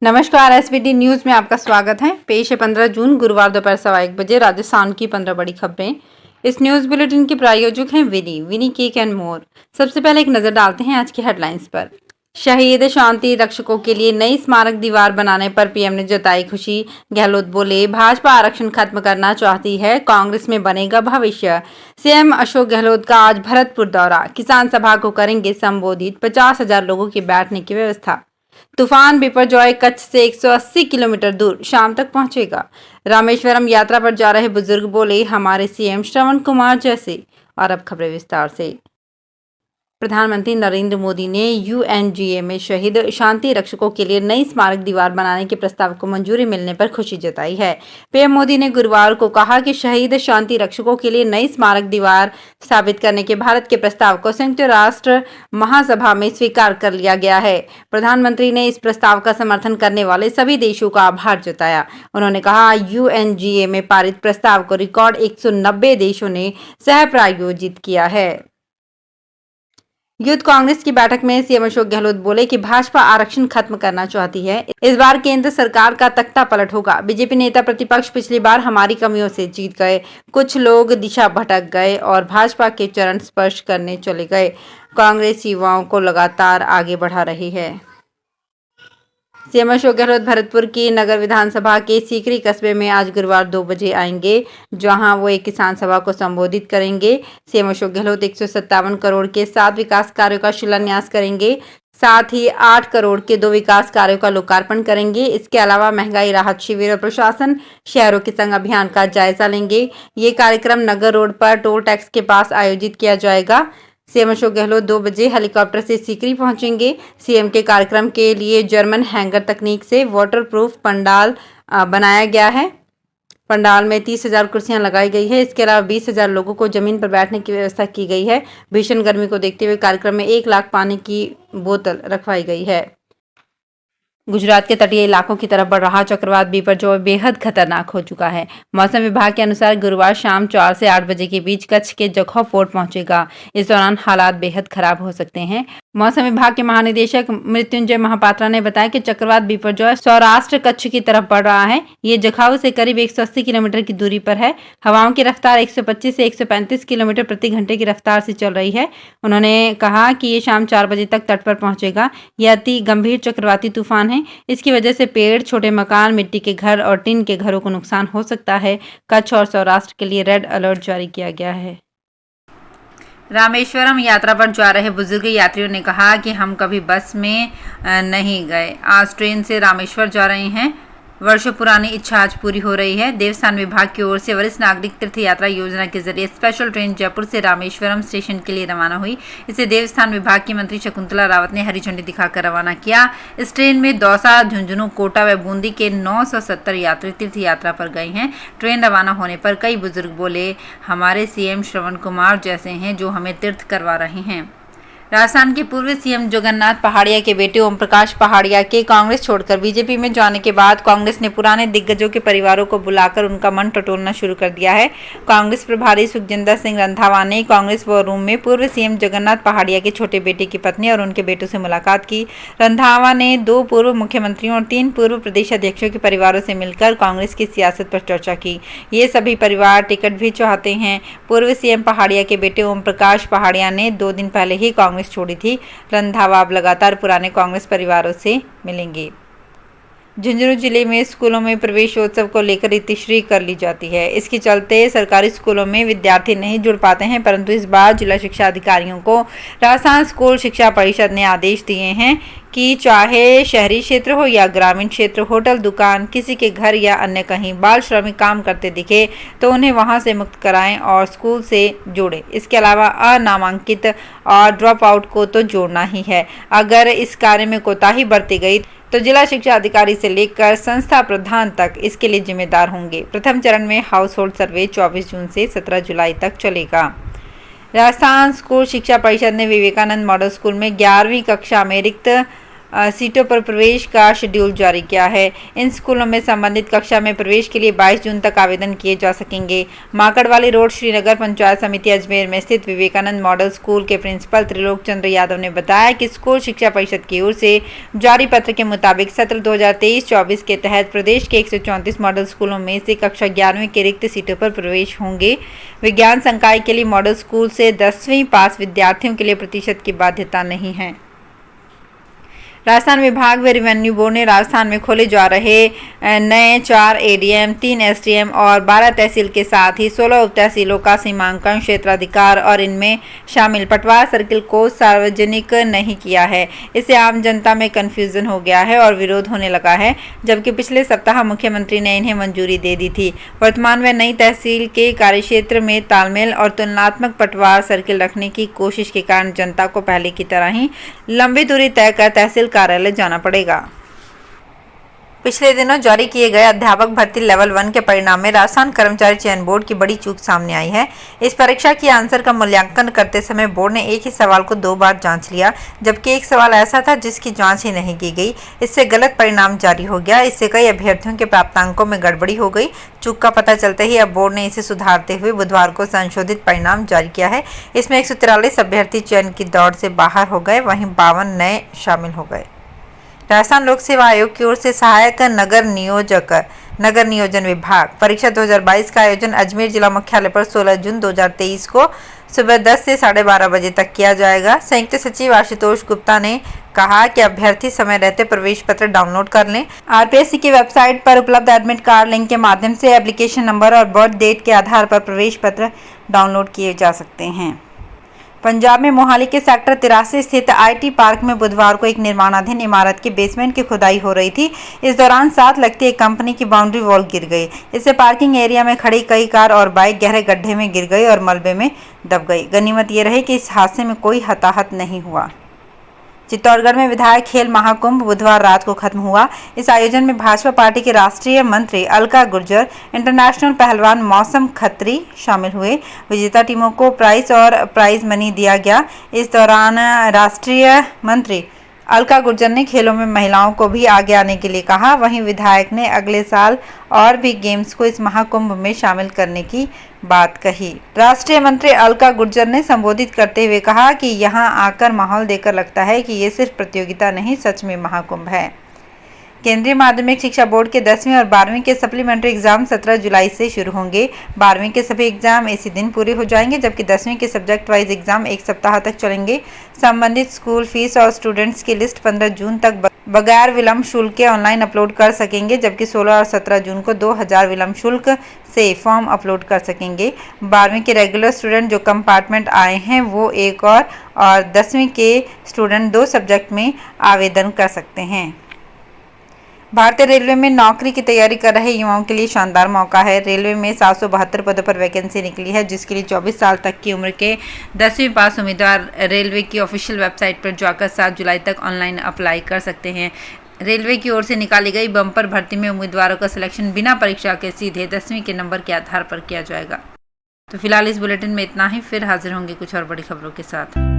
नमस्कार। SBT news में आपका स्वागत है। पेश है 15 जून गुरुवार दोपहर 1:15 बजे राजस्थान की 15 बड़ी खबरें। इस न्यूज बुलेटिन के प्रायोजक हैं विनी केक एंड मोर। सबसे पहले एक नजर डालते हैं आज की हेडलाइंस पर। शहीद शांति रक्षकों के लिए नई स्मारक दीवार बनाने पर पीएम ने जताई खुशी। गहलोत बोले, भाजपा आरक्षण खत्म करना चाहती है, कांग्रेस में बनेगा भविष्य। सीएम अशोक गहलोत का आज भरतपुर दौरा, किसान सभा को करेंगे संबोधित। 50,000 लोगों की बैठने की व्यवस्था। तूफान बिपरजॉय कच्छ से 180 किलोमीटर दूर, शाम तक पहुंचेगा। रामेश्वरम यात्रा पर जा रहे बुजुर्ग बोले, हमारे सीएम श्रवण कुमार जैसे। और अब खबरें विस्तार से। प्रधानमंत्री नरेंद्र मोदी ने यूएनजीए में शहीद शांति रक्षकों के लिए नई स्मारक दीवार बनाने के प्रस्ताव को मंजूरी मिलने पर खुशी जताई है। पीएम मोदी ने गुरुवार को कहा कि शहीद शांति रक्षकों के लिए नई स्मारक दीवार स्थापित करने के भारत के प्रस्ताव को संयुक्त राष्ट्र महासभा में स्वीकार कर लिया गया है। प्रधानमंत्री ने इस प्रस्ताव का समर्थन करने वाले सभी देशों का आभार जताया। उन्होंने कहा, यूएनजीए में पारित प्रस्ताव को रिकॉर्ड 190 देशों ने सह प्रायोजित किया है। यूथ कांग्रेस की बैठक में सीएम अशोक गहलोत बोले कि भाजपा आरक्षण खत्म करना चाहती है, इस बार केंद्र सरकार का तख्ता पलट होगा। बीजेपी नेता प्रतिपक्ष पिछली बार हमारी कमियों से जीत गए, कुछ लोग दिशा भटक गए और भाजपा के चरण स्पर्श करने चले गए। कांग्रेस युवाओं को लगातार आगे बढ़ा रही है। सीएम अशोक गहलोत भरतपुर की नगर विधानसभा के सीकरी कस्बे में आज गुरुवार 2 बजे आएंगे, जहां वो एक किसान सभा को संबोधित करेंगे। सीएम अशोक गहलोत 157 करोड़ के 7 विकास कार्यों का शिलान्यास करेंगे, साथ ही 8 करोड़ के 2 विकास कार्यों का लोकार्पण करेंगे। इसके अलावा महंगाई राहत शिविर और प्रशासन शहरों के संग अभियान का जायजा लेंगे। ये कार्यक्रम नगर रोड पर टोल टैक्स के पास आयोजित किया जाएगा। सीएम अशोक गहलोत 2 बजे हेलीकॉप्टर से सीकरी पहुंचेंगे। सीएम के कार्यक्रम के लिए जर्मन हैंगर तकनीक से वाटरप्रूफ पंडाल बनाया गया है। पंडाल में 30,000 कुर्सियां लगाई गई है। इसके अलावा 20,000 लोगों को जमीन पर बैठने की व्यवस्था की गई है। भीषण गर्मी को देखते हुए कार्यक्रम में 1 लाख पानी की बोतल रखवाई गई है। गुजरात के तटीय इलाकों की तरफ बढ़ रहा चक्रवात बिपरजॉय बेहद खतरनाक हो चुका है। मौसम विभाग के अनुसार गुरुवार शाम 4 से 8 बजे के बीच कच्छ के जखौ फोर्ट पहुंचेगा। इस दौरान हालात बेहद खराब हो सकते हैं। मौसम विभाग के महानिदेशक मृत्युंजय महापात्रा ने बताया कि चक्रवात बिपरजॉय सौराष्ट्र कच्छ की तरफ बढ़ रहा है। ये जखाऊ से करीब 180 किलोमीटर की दूरी पर है। हवाओं की रफ्तार 125 से 135 किलोमीटर प्रति घंटे की रफ्तार से चल रही है। उन्होंने कहा कि ये शाम 4 बजे तक तट पर पहुंचेगा। यह अति गंभीर चक्रवाती तूफान है। इसकी वजह से पेड़, छोटे मकान, मिट्टी के घर और टिन के घरों को नुकसान हो सकता है। कच्छ और सौराष्ट्र के लिए रेड अलर्ट जारी किया गया है। रामेश्वरम यात्रा पर जा रहे बुजुर्ग यात्रियों ने कहा कि हम कभी बस में नहीं गए, आज ट्रेन से रामेश्वर जा रहे हैं। वर्षों पुरानी इच्छा आज पूरी हो रही है। देवस्थान विभाग की ओर से वरिष्ठ नागरिक तीर्थ यात्रा योजना के जरिए स्पेशल ट्रेन जयपुर से रामेश्वरम स्टेशन के लिए रवाना हुई। इसे देवस्थान विभाग की मंत्री शकुंतला रावत ने हरी झंडी दिखाकर रवाना किया। इस ट्रेन में दौसा, झुंझुनू, कोटा व बूंदी के 970 यात्री तीर्थ यात्रा पर गए हैं। ट्रेन रवाना होने पर कई बुजुर्ग बोले, हमारे सीएम श्रवण कुमार जैसे हैं जो हमें तीर्थ करवा रहे हैं। राजस्थान के पूर्व सीएम जगन्नाथ पहाड़िया के बेटे ओम प्रकाश पहाड़िया के कांग्रेस छोड़कर बीजेपी में जाने के बाद कांग्रेस ने पुराने दिग्गजों के परिवारों को बुलाकर उनका मन टटोलना शुरू कर दिया है। कांग्रेस प्रभारी सुखजिंदर सिंह रंधावा ने कांग्रेस वॉर रूम में पूर्व सीएम जगन्नाथ पहाड़िया के छोटे बेटे की पत्नी और उनके बेटों से मुलाकात की। रंधावा ने 2 पूर्व मुख्यमंत्रियों और 3 पूर्व प्रदेश अध्यक्षों के परिवारों से मिलकर कांग्रेस की सियासत पर चर्चा की। ये सभी परिवार टिकट भी चाहते हैं। पूर्व सीएम पहाड़िया के बेटे ओम प्रकाश पहाड़िया ने 2 दिन पहले ही कांग्रेस छोड़ी थी। रंधावा अब लगातार पुराने कांग्रेस परिवारों से मिलेंगे। झुंझुनू जिले में स्कूलों में प्रवेशोत्सव को लेकर रीतिश्री कर ली जाती है। इसके चलते सरकारी स्कूलों में विद्यार्थी नहीं जुड़ पाते हैं, परंतु इस बार जिला शिक्षा अधिकारियों को राजस्थान स्कूल शिक्षा परिषद ने आदेश दिए हैं कि चाहे शहरी क्षेत्र हो या ग्रामीण क्षेत्र, होटल, दुकान, किसी के घर या अन्य कहीं बाल श्रमिक काम करते दिखे तो उन्हें वहां से मुक्त कराएं और स्कूल से जोड़ें। इसके अलावा अनामांकित और ड्रॉप आउट को तो जोड़ना ही है। अगर इस कार्य में कोताही बरती गई तो जिला शिक्षा अधिकारी से लेकर संस्था प्रधान तक इसके लिए जिम्मेदार होंगे। प्रथम चरण में हाउस होल्ड सर्वे 24 जून से 17 जुलाई तक चलेगा। राजस्थान स्कूल शिक्षा परिषद ने विवेकानंद मॉडल स्कूल में 11वीं कक्षा में रिक्त सीटों पर प्रवेश का शेड्यूल जारी किया है। इन स्कूलों में संबंधित कक्षा में प्रवेश के लिए 22 जून तक आवेदन किए जा सकेंगे। माकड़वाली रोड श्रीनगर पंचायत समिति अजमेर में स्थित विवेकानंद मॉडल स्कूल के प्रिंसिपल त्रिलोक चंद्र यादव ने बताया कि स्कूल शिक्षा परिषद की ओर से जारी पत्र के मुताबिक सत्र 2023-24 के तहत प्रदेश के 134 मॉडल स्कूलों में से कक्षा 11वीं के रिक्त सीटों पर प्रवेश होंगे। विज्ञान संकाय के लिए मॉडल स्कूल से 10वीं पास विद्यार्थियों के लिए प्रतिशत की बाध्यता नहीं है। राजस्थान विभाग व रेवेन्यू बोर्ड ने राजस्थान में खोले जा रहे नए 4 एडीएम, 3 एसडीएम और 12 तहसील के साथ ही 16 उप तहसीलों का सीमांकन क्षेत्राधिकार और इनमें शामिल पटवार सर्किल को सार्वजनिक नहीं किया है। इससे आम जनता में कन्फ्यूजन हो गया है और विरोध होने लगा है, जबकि पिछले सप्ताह मुख्यमंत्री ने इन्हें मंजूरी दे दी थी। वर्तमान में नई तहसील के कार्यक्षेत्र में तालमेल और तुलनात्मक पटवार सर्किल रखने की कोशिश के कारण जनता को पहले की तरह ही लंबी दूरी तय कर तहसील कार्यालय जाना पड़ेगा। पिछले दिनों जारी किए गए अध्यापक भर्ती लेवल 1 के परिणाम में राजस्थान कर्मचारी चयन बोर्ड की बड़ी चूक सामने आई है। इस परीक्षा की आंसर का मूल्यांकन करते समय बोर्ड ने एक ही सवाल को 2 बार जांच लिया, जबकि एक सवाल ऐसा था जिसकी जांच ही नहीं की गई। इससे गलत परिणाम जारी हो गया। इससे कई अभ्यर्थियों के प्राप्तांकों में गड़बड़ी हो गई। चूक का पता चलते ही अब बोर्ड ने इसे सुधारते हुए बुधवार को संशोधित परिणाम जारी किया है। इसमें 143 अभ्यर्थी चयन की दौड़ से बाहर हो गए, वहीं 52 नए शामिल हो गए। राजस्थान लोक सेवा आयोग की ओर से सहायक नगर नियोजन विभाग परीक्षा 2022 का आयोजन अजमेर जिला मुख्यालय पर 16 जून 2023 को सुबह 10 से 12:30 बजे तक किया जाएगा। संयुक्त सचिव आशुतोष गुप्ता ने कहा कि अभ्यर्थी समय रहते प्रवेश पत्र डाउनलोड कर लें। आरपीएससी की वेबसाइट पर उपलब्ध एडमिट कार्ड लिंक के माध्यम से एप्लीकेशन नंबर और बर्थ डेट के आधार पर प्रवेश पत्र डाउनलोड किए जा सकते हैं। पंजाब में मोहाली के सेक्टर 83 स्थित आईटी पार्क में बुधवार को एक निर्माणाधीन इमारत की बेसमेंट की खुदाई हो रही थी। इस दौरान साथ लगती एक कंपनी की बाउंड्री वॉल गिर गई। इससे पार्किंग एरिया में खड़ी कई कार और बाइक गहरे गड्ढे में गिर गई और मलबे में दब गई। गनीमत ये रही कि इस हादसे में कोई हताहत नहीं हुआ। चित्तौड़गढ़ में विधायक खेल महाकुंभ बुधवार रात को खत्म हुआ। इस आयोजन में भाजपा पार्टी के राष्ट्रीय मंत्री अलका गुर्जर, इंटरनेशनल पहलवान मौसम खत्री शामिल हुए। विजेता टीमों को प्राइज और प्राइज मनी दिया गया। इस दौरान राष्ट्रीय मंत्री अलका गुर्जर ने खेलों में महिलाओं को भी आगे आने के लिए कहा। वहीं विधायक ने अगले साल और भी गेम्स को इस महाकुंभ में शामिल करने की बात कही। राष्ट्रीय मंत्री अलका गुर्जर ने संबोधित करते हुए कहा कि यहां आकर माहौल देखकर लगता है कि ये सिर्फ प्रतियोगिता नहीं, सच में महाकुंभ है। केंद्रीय माध्यमिक शिक्षा बोर्ड के 10वीं और 12वीं के सप्लीमेंट्री एग्जाम 17 जुलाई से शुरू होंगे। 12वीं के सभी एग्जाम इसी दिन पूरे हो जाएंगे, जबकि 10वीं के सब्जेक्ट वाइज एग्जाम 1 सप्ताह तक चलेंगे। संबंधित स्कूल फीस और स्टूडेंट्स की लिस्ट 15 जून तक बगैर विलंब शुल्क के ऑनलाइन अपलोड कर सकेंगे, जबकि 16 और 17 जून को 2000 विलंब शुल्क से फॉर्म अपलोड कर सकेंगे। 12वीं के रेगुलर स्टूडेंट जो कंपार्टमेंट आए हैं वो एक और 10वीं के स्टूडेंट 2 सब्जेक्ट में आवेदन कर सकते हैं। भारतीय रेलवे में नौकरी की तैयारी कर रहे युवाओं के लिए शानदार मौका है। रेलवे में 772 पदों पर वैकेंसी निकली है, जिसके लिए 24 साल तक की उम्र के 10वीं पास उम्मीदवार रेलवे की ऑफिशियल वेबसाइट पर जाकर 7 जुलाई तक ऑनलाइन अप्लाई कर सकते हैं। रेलवे की ओर से निकाली गई बम्पर भर्ती में उम्मीदवारों का सिलेक्शन बिना परीक्षा के सीधे 10वीं के नंबर के आधार पर किया जाएगा। तो फिलहाल इस बुलेटिन में इतना ही। फिर हाजिर होंगे कुछ और बड़ी खबरों के साथ।